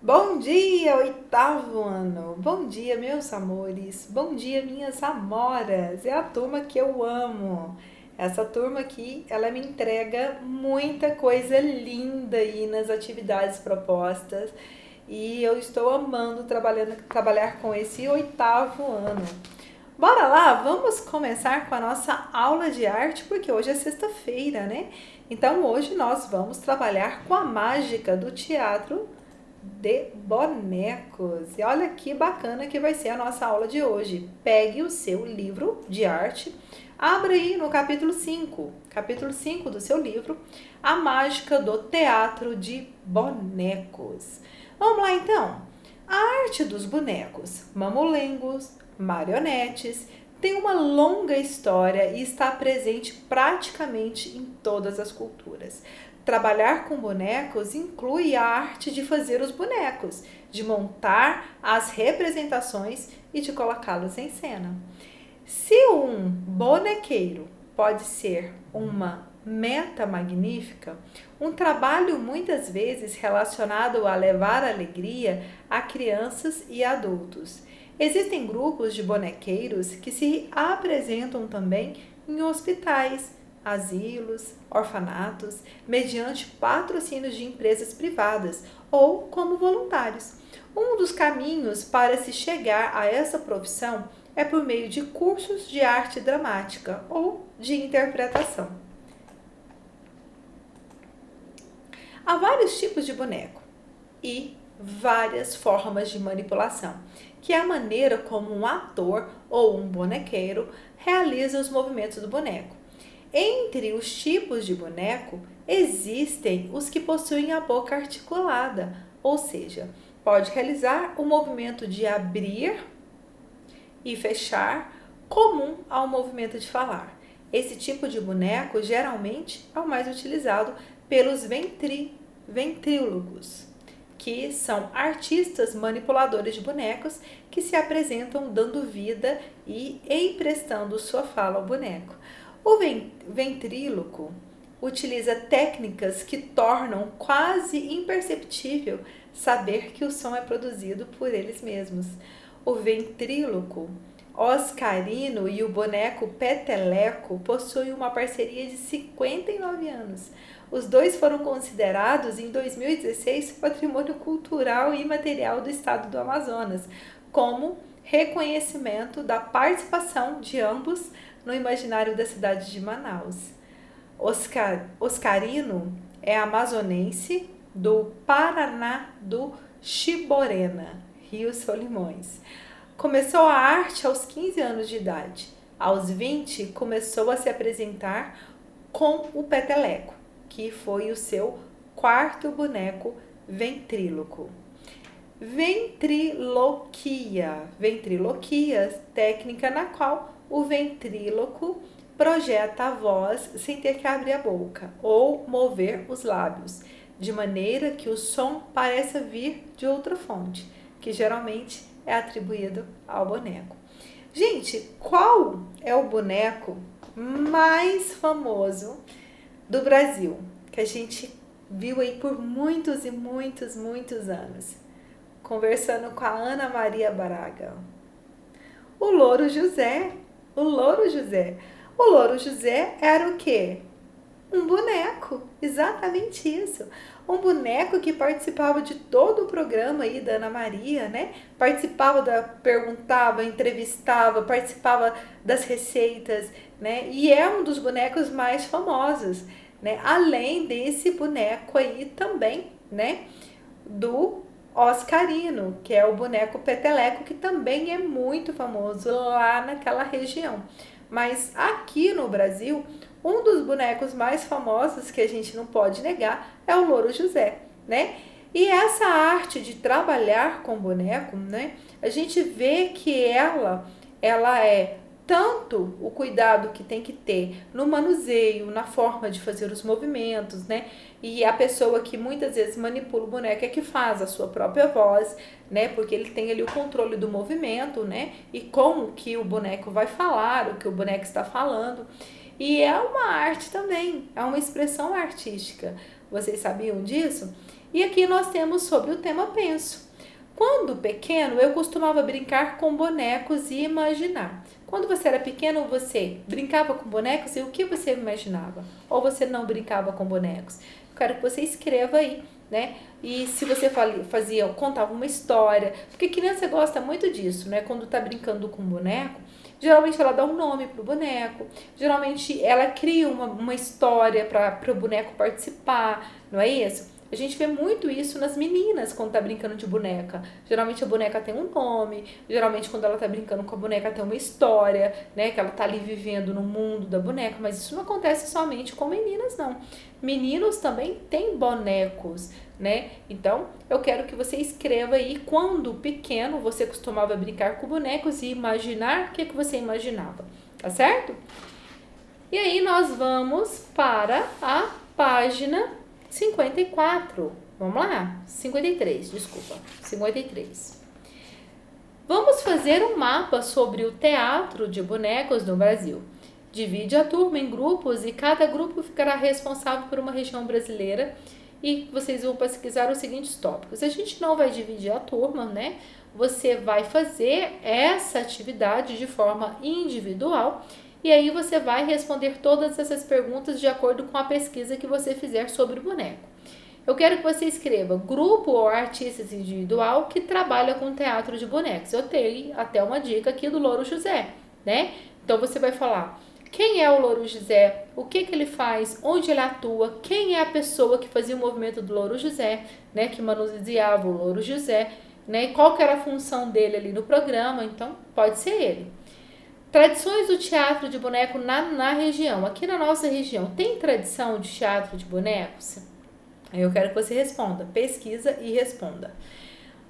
Bom dia, oitavo ano! Bom dia, meus amores! Bom dia, minhas amoras! É a turma que eu amo! Essa turma aqui, ela me entrega muita coisa linda aí nas atividades propostas e eu estou amando trabalhar com esse oitavo ano. Bora lá, vamos começar com a nossa aula de arte, porque hoje é sexta-feira, né? Então hoje nós vamos trabalhar com a mágica do teatro de bonecos. E olha que bacana que vai ser a nossa aula de hoje. Pegue o seu livro de arte, abra aí no capítulo 5 do seu livro, A Mágica do Teatro de Bonecos. Vamos lá então. A arte dos bonecos, mamulengos, marionetes, tem uma longa história e está presente praticamente em todas as culturas. Trabalhar com bonecos inclui a arte de fazer os bonecos, de montar as representações e de colocá-los em cena. Se um bonequeiro pode ser uma meta magnífica, um trabalho muitas vezes relacionado a levar alegria a crianças e adultos. Existem grupos de bonequeiros que se apresentam também em hospitais, asilos, orfanatos, mediante patrocínios de empresas privadas ou como voluntários. Um dos caminhos para se chegar a essa profissão é por meio de cursos de arte dramática ou de interpretação. Há vários tipos de boneco e várias formas de manipulação, que é a maneira como um ator ou um bonequeiro realiza os movimentos do boneco. Entre os tipos de boneco, existem os que possuem a boca articulada, ou seja, pode realizar o movimento de abrir e fechar, comum ao movimento de falar. Esse tipo de boneco geralmente é o mais utilizado pelos ventrílocos, que são artistas manipuladores de bonecos que se apresentam dando vida e emprestando sua fala ao boneco. O ventríloco utiliza técnicas que tornam quase imperceptível saber que o som é produzido por eles mesmos. O ventríloco oscarino e o boneco peteleco possuem uma parceria de 59 anos. Os dois foram considerados em 2016 Patrimônio Cultural e Imaterial do Estado do Amazonas, como reconhecimento da participação de ambos no imaginário da cidade de Manaus. Oscarino é amazonense do Paraná do Chiborena, Rio Solimões. Começou a arte aos 15 anos de idade. Aos 20, começou a se apresentar com o peteleco, que foi o seu quarto boneco ventríloco. Ventriloquia. Ventriloquia, técnica na qual o ventríloco projeta a voz sem ter que abrir a boca ou mover os lábios, de maneira que o som pareça vir de outra fonte, que geralmente é atribuído ao boneco. Gente, qual é o boneco mais famoso do Brasil, que a gente viu aí por muitos e muitos anos? Conversando com a Ana Maria Braga. O Louro José. O Louro José. O Louro José era o quê? Um boneco, exatamente isso. Um boneco que participava de todo o programa aí da Ana Maria, né? Perguntava, entrevistava, participava das receitas, né? E é um dos bonecos mais famosos, né? Além desse boneco aí também, né? Do Oscarino, que é o boneco peteleco, que também é muito famoso lá naquela região. Mas aqui no Brasil, um dos bonecos mais famosos que a gente não pode negar é o Louro José, né? E essa arte de trabalhar com boneco, né? A gente vê que ela é tanto o cuidado que tem que ter no manuseio, na forma de fazer os movimentos, né? E a pessoa que muitas vezes manipula o boneco é que faz a sua própria voz, né? Porque ele tem ali o controle do movimento, né? E como que o boneco vai falar, o que o boneco está falando. E é uma arte também, é uma expressão artística. Vocês sabiam disso? E aqui nós temos sobre o tema penso. Quando pequeno, eu costumava brincar com bonecos e imaginar. Quando você era pequeno, você brincava com bonecos e o que você imaginava? Ou você não brincava com bonecos? Eu quero que você escreva aí, né? E se você contava uma história, porque criança gosta muito disso, né? Quando tá brincando com boneco, geralmente ela dá um nome pro boneco, geralmente ela cria uma história para o boneco participar, não é isso? A gente vê muito isso nas meninas quando tá brincando de boneca. Geralmente a boneca tem um nome, geralmente quando ela tá brincando com a boneca tem uma história, né? Que ela tá ali vivendo no mundo da boneca, mas isso não acontece somente com meninas, não. Meninos também têm bonecos, né? Então, eu quero que você escreva aí quando pequeno você costumava brincar com bonecos e imaginar o que você imaginava, tá certo? E aí nós vamos para a página 54. Vamos lá? 53, desculpa. 53. Vamos fazer um mapa sobre o teatro de bonecos no Brasil. Divide a turma em grupos e cada grupo ficará responsável por uma região brasileira e vocês vão pesquisar os seguintes tópicos. A gente não vai dividir a turma, né? Você vai fazer essa atividade de forma individual e aí você vai responder todas essas perguntas de acordo com a pesquisa que você fizer sobre o boneco. Eu quero que você escreva grupo ou artistas individual que trabalha com teatro de bonecos. Eu tenho até uma dica aqui do Louro José, né? Então você vai falar quem é o Louro José, o que ele faz, onde ele atua, quem é a pessoa que fazia o movimento do Louro José, né? Que manuseava o Louro José, né? E qual que era a função dele ali no programa, então pode ser ele. Tradições do teatro de boneco na região. Aqui na nossa região, tem tradição de teatro de bonecos? Eu quero que você responda. Pesquisa e responda.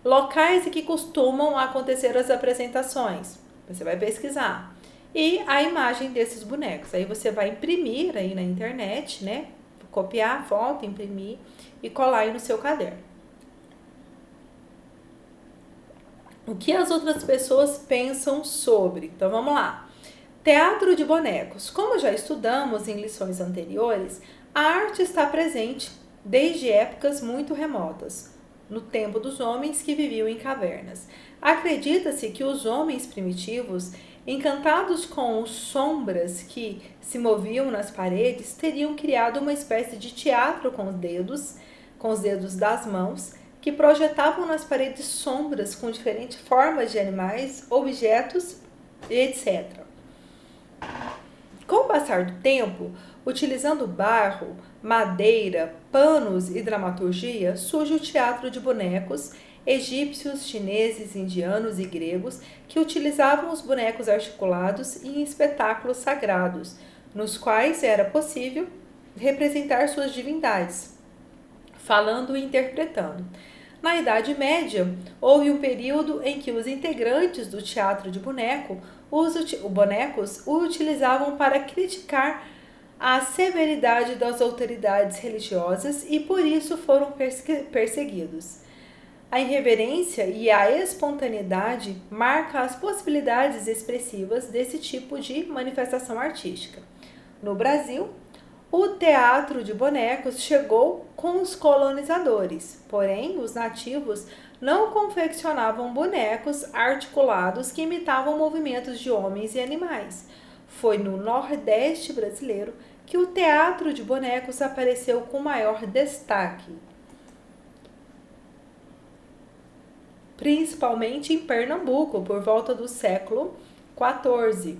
Locais em que costumam acontecer as apresentações. Você vai pesquisar. E a imagem desses bonecos. Aí você vai imprimir aí na internet, né? Copiar a foto, imprimir e colar aí no seu caderno. O que as outras pessoas pensam sobre? Então vamos lá. Teatro de bonecos. Como já estudamos em lições anteriores, a arte está presente desde épocas muito remotas, no tempo dos homens que viviam em cavernas. Acredita-se que os homens primitivos, encantados com as sombras que se moviam nas paredes, teriam criado uma espécie de teatro com os dedos das mãos, que projetavam nas paredes sombras com diferentes formas de animais, objetos e etc. Com o passar do tempo, utilizando barro, madeira, panos e dramaturgia, surge o teatro de bonecos egípcios, chineses, indianos e gregos que utilizavam os bonecos articulados em espetáculos sagrados, nos quais era possível representar suas divindades, falando e interpretando. Na Idade Média, houve um período em que os integrantes do teatro de bonecos o utilizavam para criticar a severidade das autoridades religiosas e por isso foram perseguidos. A irreverência e a espontaneidade marcam as possibilidades expressivas desse tipo de manifestação artística. No Brasil, o teatro de bonecos chegou com os colonizadores, porém os nativos não confeccionavam bonecos articulados que imitavam movimentos de homens e animais. Foi no Nordeste brasileiro que o teatro de bonecos apareceu com maior destaque, principalmente em Pernambuco, por volta do século XIV,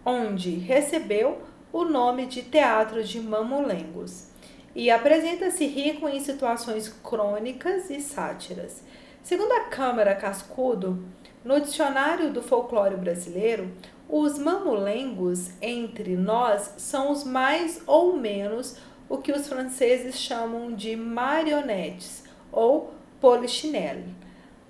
onde recebeu o nome de Teatro de Mamulengos, e apresenta-se rico em situações crônicas e sátiras. Segundo a Câmara Cascudo, no Dicionário do Folclore Brasileiro, os mamulengos entre nós são os mais ou menos o que os franceses chamam de marionetes ou polichinelle.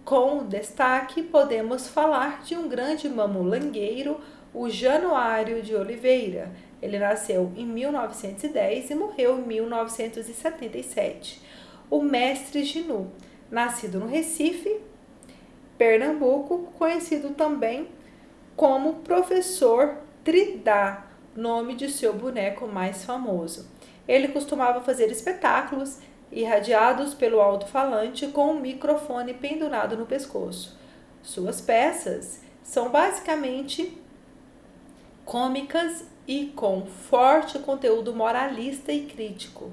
Com destaque, podemos falar de um grande mamulengueiro, o Januário de Oliveira. Ele nasceu em 1910 e morreu em 1977. O mestre Ginu, nascido no Recife, Pernambuco, conhecido também como Professor Tridá, nome de seu boneco mais famoso. Ele costumava fazer espetáculos irradiados pelo alto-falante com um microfone pendurado no pescoço. Suas peças são basicamente cômicas e com forte conteúdo moralista e crítico.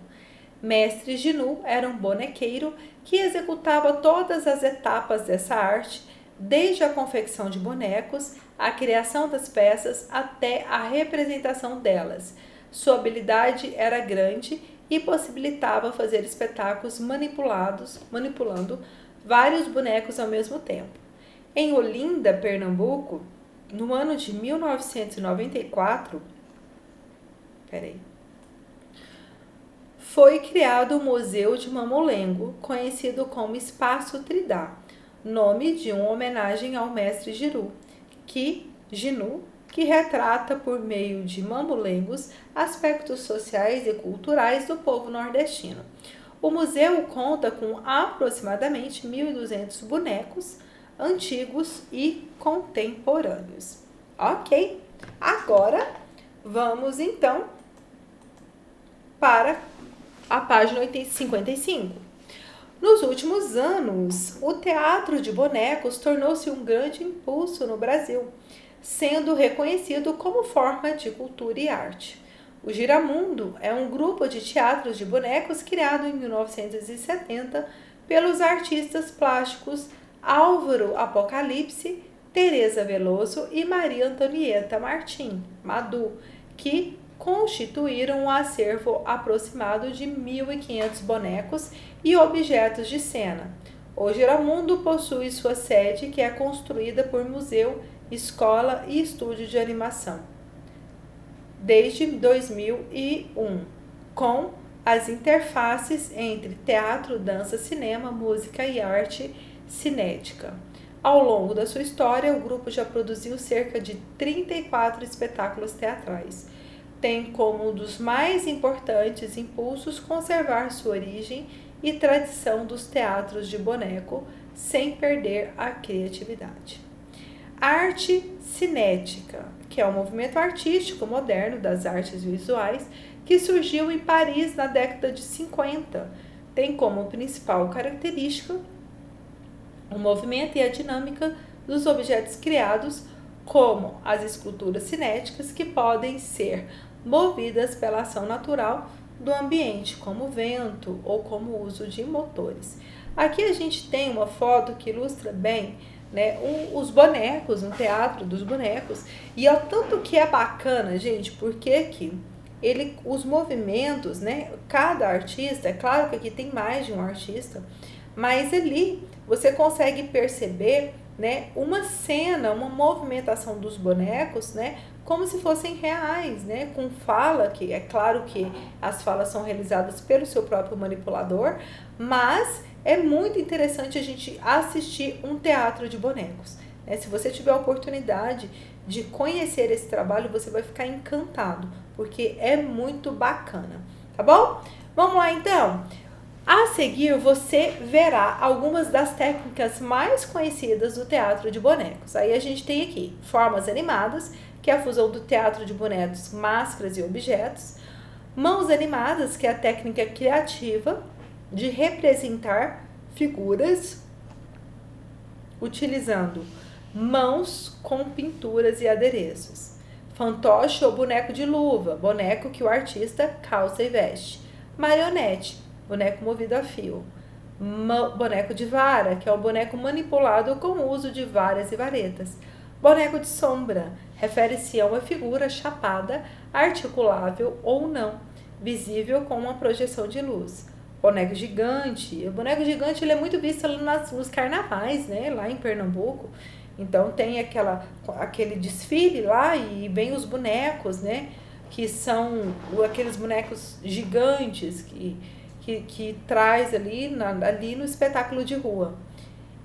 Mestre Ginu era um bonequeiro que executava todas as etapas dessa arte, desde a confecção de bonecos, a criação das peças até a representação delas. Sua habilidade era grande e possibilitava fazer espetáculos manipulando vários bonecos ao mesmo tempo. Em Olinda, Pernambuco, no ano de 1994, foi criado o Museu de Mamulengo, conhecido como Espaço Tridá, nome de uma homenagem ao mestre Ginu, que retrata por meio de mamulengos aspectos sociais e culturais do povo nordestino. O museu conta com aproximadamente 1.200 bonecos antigos e contemporâneos. Ok, agora vamos então para a página 55. Nos últimos anos, o teatro de bonecos tornou-se um grande impulso no Brasil, sendo reconhecido como forma de cultura e arte. O Giramundo é um grupo de teatros de bonecos criado em 1970 pelos artistas plásticos Álvaro Apocalipse, Teresa Veloso e Maria Antonieta Martim, Madu, que constituíram um acervo aproximado de 1.500 bonecos e objetos de cena. O Giramundo possui sua sede, que é construída por museu, escola e estúdio de animação, desde 2001, com as interfaces entre teatro, dança, cinema, música e arte cinética. Ao longo da sua história, o grupo já produziu cerca de 34 espetáculos teatrais. Tem como um dos mais importantes impulsos conservar sua origem e tradição dos teatros de boneco, sem perder a criatividade. Arte cinética, que é um movimento artístico moderno das artes visuais que surgiu em Paris na década de 50. Tem como principal característica o movimento e a dinâmica dos objetos criados, como as esculturas cinéticas, que podem ser movidas pela ação natural do ambiente, como vento ou como uso de motores. Aqui a gente tem uma foto que ilustra bem, né, os bonecos, um teatro dos bonecos, e é tanto que é bacana, gente, porque que os movimentos, né, cada artista, é claro que aqui tem mais de um artista, mas ali você consegue perceber, né, uma cena, uma movimentação dos bonecos, né, como se fossem reais, né, com fala, que é claro que as falas são realizadas pelo seu próprio manipulador, mas é muito interessante a gente assistir um teatro de bonecos, né? Se você tiver a oportunidade de conhecer esse trabalho, você vai ficar encantado, porque é muito bacana, tá bom? Vamos lá então? A seguir, você verá algumas das técnicas mais conhecidas do teatro de bonecos. Aí a gente tem aqui formas animadas, que é a fusão do teatro de bonecos, máscaras e objetos. Mãos animadas, que é a técnica criativa de representar figuras utilizando mãos com pinturas e adereços. Fantoche ou boneco de luva, boneco que o artista calça e veste. Marionete, boneco movido a fio. Boneco de vara, que é o boneco manipulado com o uso de varas e varetas. Boneco de sombra, refere-se a uma figura chapada, articulável ou não, visível com uma projeção de luz. Boneco gigante. O boneco gigante ele é muito visto nos carnavais, né, lá em Pernambuco. Então tem aquele desfile lá e vem os bonecos, né, que são aqueles bonecos gigantes que traz ali no espetáculo de rua.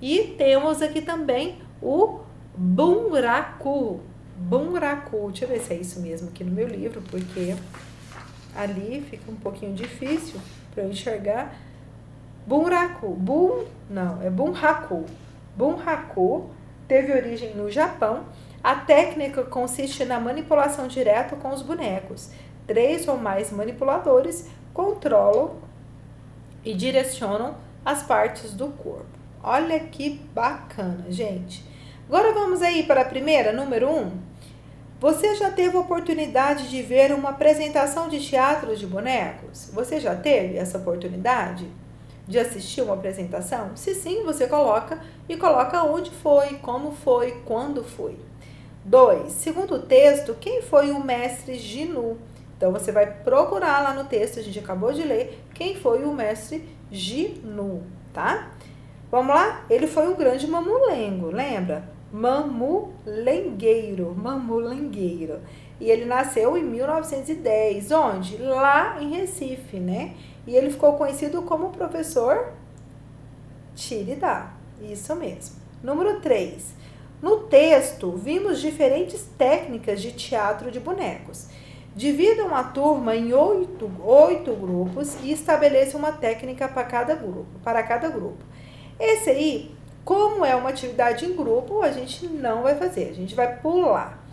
E temos aqui também o bunraku. Bunraku, deixa eu ver se é isso mesmo aqui no meu livro, porque ali fica um pouquinho difícil para eu enxergar. Bunraku, é bunraku. Bunraku teve origem no Japão. A técnica consiste na manipulação direta com os bonecos. 3 ou mais manipuladores controlam e direcionam as partes do corpo. Olha que bacana, gente. Agora vamos aí para a primeira, número 1. Você já teve a oportunidade de ver uma apresentação de teatro de bonecos? Você já teve essa oportunidade de assistir uma apresentação? Se sim, você coloca onde foi, como foi, quando foi. 2. Segundo o texto, quem foi o mestre Gnu? Então, você vai procurar lá no texto, a gente acabou de ler, quem foi o mestre Gnu, tá? Vamos lá? Ele foi um grande mamulengo, lembra? Mamulengueiro. E ele nasceu em 1910, onde? Lá em Recife, né? E ele ficou conhecido como professor Tiridá. Isso mesmo. Número 3. No texto, vimos diferentes técnicas de teatro de bonecos. Dividam a turma em 8 grupos e estabeleçam uma técnica para cada grupo. Esse aí, como é uma atividade em grupo, a gente não vai fazer, a gente vai pular.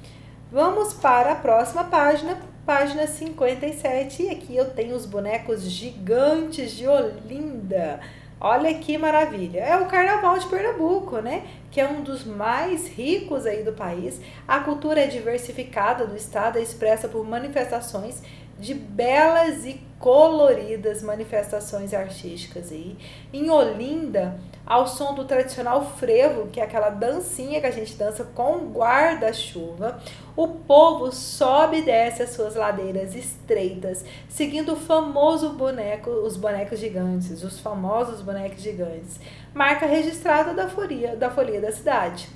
Vamos para a próxima página, página 57. E aqui eu tenho os bonecos gigantes de Olinda. Olha que maravilha. É o Carnaval de Pernambuco, né? Que é um dos mais ricos aí do país. A cultura é diversificada do estado, é expressa por manifestações de belas e coloridas manifestações artísticas aí. Em Olinda, ao som do tradicional frevo, que é aquela dancinha que a gente dança com guarda-chuva, o povo sobe e desce as suas ladeiras estreitas, seguindo o famoso os bonecos gigantes, os famosos bonecos gigantes, marca registrada da folia da cidade.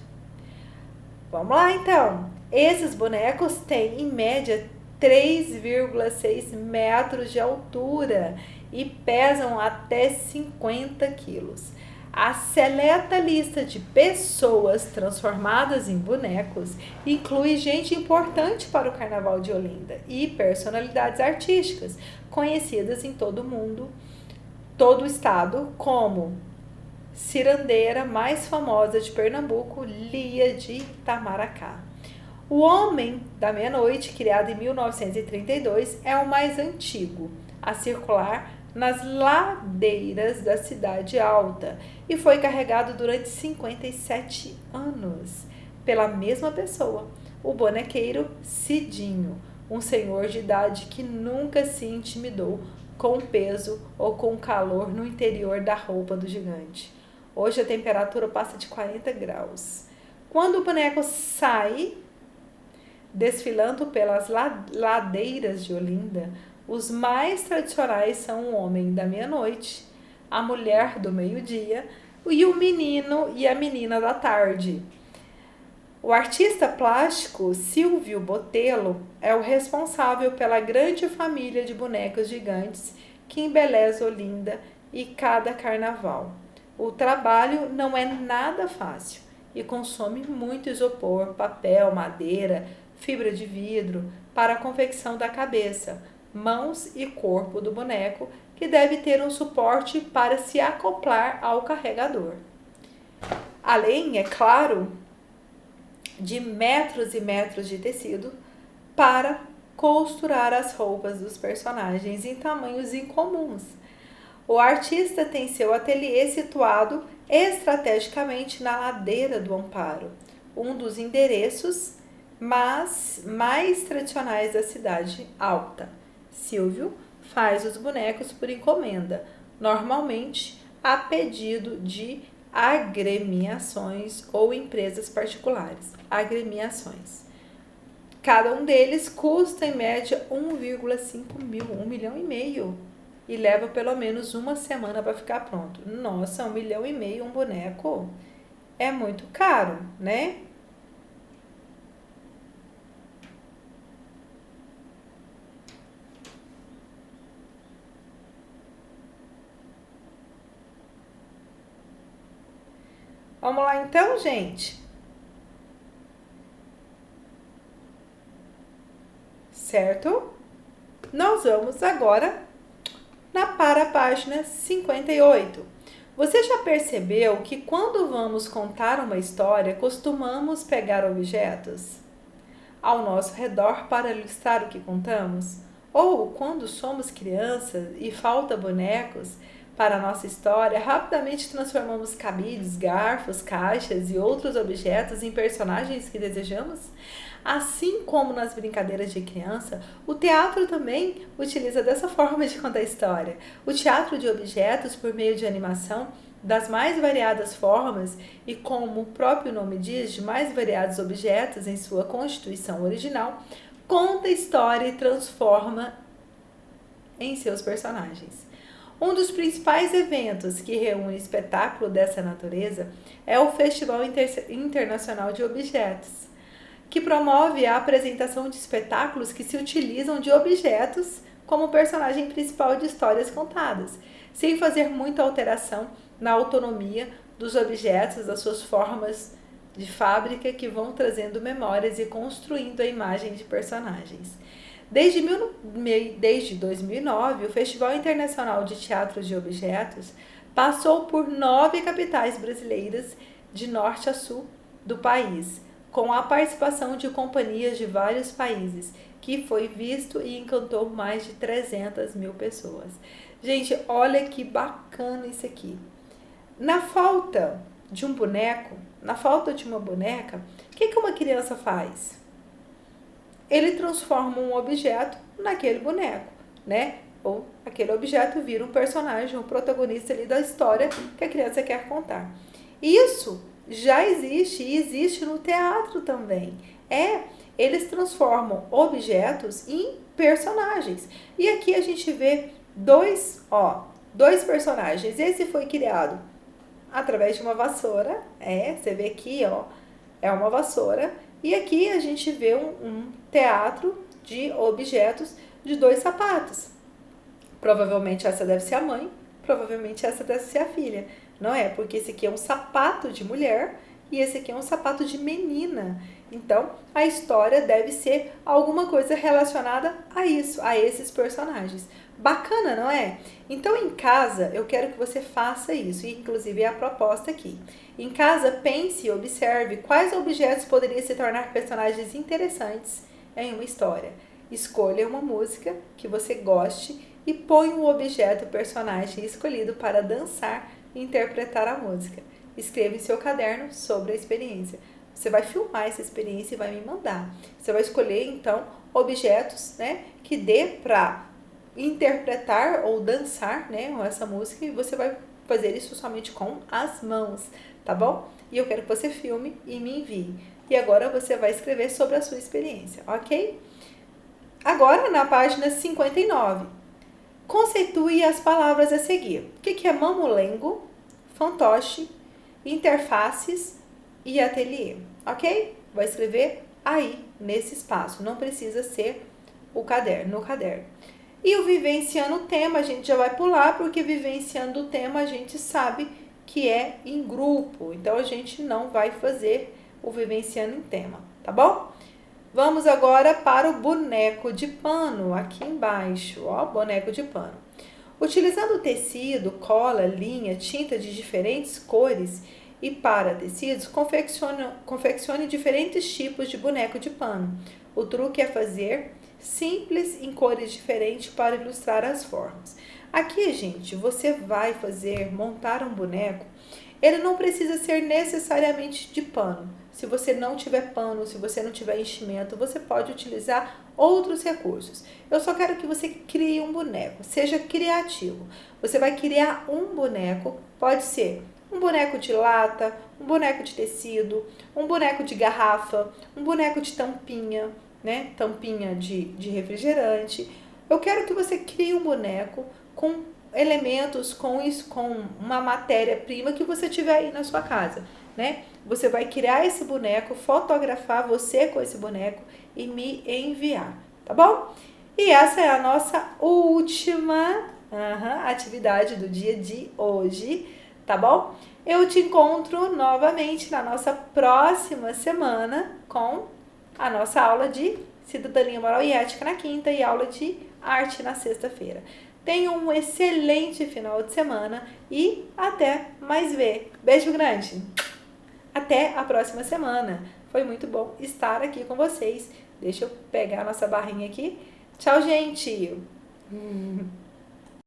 Vamos lá então. Esses bonecos têm, em média, 3,6 metros de altura e pesam até 50 quilos. A seleta lista de pessoas transformadas em bonecos inclui gente importante para o Carnaval de Olinda e personalidades artísticas conhecidas em todo o mundo, todo o estado, como cirandeira mais famosa de Pernambuco, Lia de Itamaracá. O Homem da Meia-Noite, criado em 1932, é o mais antigo a circular nas ladeiras da Cidade Alta e foi carregado durante 57 anos pela mesma pessoa, o bonequeiro Cidinho, um senhor de idade que nunca se intimidou com o peso ou com o calor no interior da roupa do gigante. Hoje a temperatura passa de 40 graus. Quando o boneco sai desfilando pelas ladeiras de Olinda, os mais tradicionais são o Homem da Meia-Noite, a Mulher do Meio-Dia e o Menino e a Menina da Tarde. O artista plástico Silvio Botelho é o responsável pela grande família de bonecos gigantes que embeleza Olinda e cada carnaval. O trabalho não é nada fácil e consome muito isopor, papel, madeira, fibra de vidro para a confecção da cabeça, mãos e corpo do boneco, que deve ter um suporte para se acoplar ao carregador. Além, é claro, de metros e metros de tecido para costurar as roupas dos personagens em tamanhos incomuns. O artista tem seu ateliê situado estrategicamente na ladeira do Amparo, um dos endereços mais tradicionais da Cidade Alta. Silvio faz os bonecos por encomenda, normalmente a pedido de agremiações ou empresas particulares. Agremiações. Cada um deles custa em média 1,5 mil, 1,5 milhão, e leva pelo menos uma semana para ficar pronto. Nossa, 1,5 milhão um boneco é muito caro, né? Vamos lá então, gente? Certo? Nós vamos agora para a página 58. Você já percebeu que quando vamos contar uma história, costumamos pegar objetos ao nosso redor para ilustrar o que contamos? Ou quando somos crianças e falta bonecos para a nossa história, rapidamente transformamos cabides, garfos, caixas e outros objetos em personagens que desejamos? Assim como nas brincadeiras de criança, o teatro também utiliza dessa forma de contar a história. O teatro de objetos por meio de animação das mais variadas formas e, como o próprio nome diz, de mais variados objetos em sua constituição original, conta a história e transforma em seus personagens. Um dos principais eventos que reúne espetáculo dessa natureza é o Festival Internacional de Objetos, que promove a apresentação de espetáculos que se utilizam de objetos como personagem principal de histórias contadas, sem fazer muita alteração na autonomia dos objetos, das suas formas de fábrica que vão trazendo memórias e construindo a imagem de personagens. Desde 2009, o Festival Internacional de Teatro de Objetos passou por 9 capitais brasileiras de norte a sul do país, com a participação de companhias de vários países, que foi visto e encantou mais de 300 mil pessoas. Gente, olha que bacana isso aqui. Na falta de um boneco, na falta de uma boneca, o que uma criança faz? Ele transforma um objeto naquele boneco, né? Ou aquele objeto vira um personagem, um protagonista ali da história que a criança quer contar. Isso já existe e existe no teatro também. Eles transformam objetos em personagens. E aqui a gente vê dois personagens. Esse foi criado através de uma vassoura. Você vê aqui, é uma vassoura. E aqui a gente vê um teatro de objetos de 2 sapatos. Provavelmente essa deve ser a mãe, provavelmente essa deve ser a filha. Não é? Porque esse aqui é um sapato de mulher e esse aqui é um sapato de menina. Então, a história deve ser alguma coisa relacionada a isso, a esses personagens. Bacana, não é? Então, em casa, eu quero que você faça isso, e inclusive é a proposta aqui. Em casa, pense e observe quais objetos poderiam se tornar personagens interessantes em uma história. Escolha uma música que você goste e põe um objeto personagem escolhido para dançar e interpretar a música. Escreva em seu caderno sobre a experiência. Você vai filmar essa experiência e vai me mandar. Você vai escolher, então, objetos, né, que dê para interpretar ou dançar, né, essa música, e você vai fazer isso somente com as mãos, tá bom? E eu quero que você filme e me envie. E agora você vai escrever sobre a sua experiência, ok? Agora, na página 59, conceitue as palavras a seguir. O que é mamulengo, fantoche, interfaces e ateliê, ok? Vai escrever aí, nesse espaço, não precisa ser no caderno. E o vivenciando o tema, a gente já vai pular, porque vivenciando o tema a gente sabe que é em grupo, então a gente não vai fazer o vivenciando em tema, tá bom? Vamos agora para o boneco de pano, aqui embaixo, boneco de pano. Utilizando tecido, cola, linha, tinta de diferentes cores e para tecidos, confeccione diferentes tipos de boneco de pano. O truque é fazer simples em cores diferentes para ilustrar as formas. Aqui, gente, você vai montar um boneco. Ele não precisa ser necessariamente de pano. Se você não tiver pano, se você não tiver enchimento, você pode utilizar outros recursos. Eu só quero que você crie um boneco, seja criativo. Você vai criar um boneco, pode ser um boneco de lata, um boneco de tecido, um boneco de garrafa, um boneco de tampinha, né? Tampinha de refrigerante. Eu quero que você crie um boneco com elementos, com uma matéria-prima que você tiver aí na sua casa, né? Você vai criar esse boneco, fotografar você com esse boneco e me enviar, tá bom? E essa é a nossa última atividade do dia de hoje, tá bom? Eu te encontro novamente na nossa próxima semana com a nossa aula de Cidadania Moral e Ética na quinta e aula de arte na sexta-feira. Tenha um excelente final de semana e até mais ver. Beijo grande! Até a próxima semana. Foi muito bom estar aqui com vocês. Deixa eu pegar a nossa barrinha aqui. Tchau, gente!